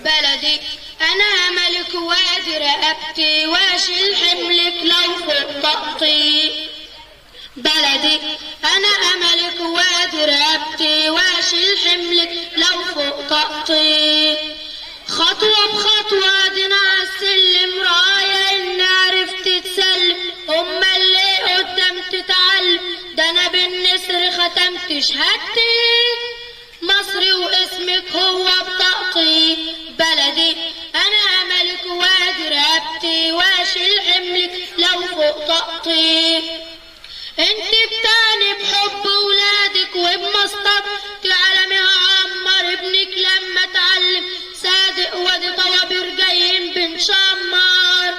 بلدي أنا ملك وادي رقبتي واشيل حملك لو فوق طاقتي. بلدي أنا ملك وادي رقبتي واشيل حملك لو فوق طاقتي. خطوة بخطوة دينا عالسلم راية إن عرفت تسلم، أما اللي قدام تتعلم، ده أنا بالنسر ختمت شهادتي، مصري واسمك هو بطاقتي. بلدي أنا ملك وادي رقبتي واشيل حملك لو فوق طاقتي. انت بتعني بحب ولادك وبمسطرتي عالمي هعمر ابنك لما اتعلم، صادق وادي طوابير جايين بنشمر،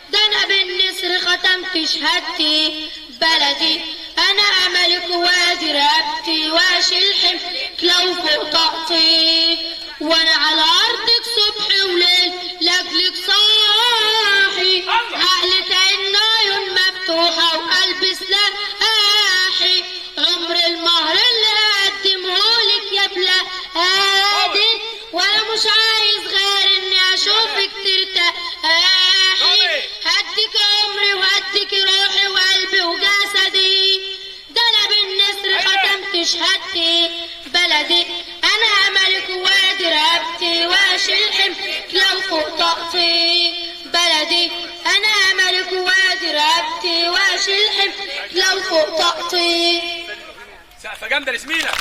ده انا بالنسر ختمت شهادتي. بلدي انا ملك وادي رقبتي واشيل حملك لو فوق طاقتي، وانا على ارضك صبح وليل لاجلك صاحي، عقلك عين عيون مفتوحه وقلبي سلاحي، عمر المهر اللي اقدمهولك يا بلا هادي، وانا مش عايز غير اني اشوفك ترتاحي، هديك عمري وهديك روحي وقلبي وجسدي، ده انا بالنسر ختمت شهادتي. بلدي انا ملك وادي رقبتي واشيل حملك لو فوق طاقتي. بلدي انا ملك وادي رقبتي واشيل حملك لو فوق طاقتي. سقفة جامدة لزميلك.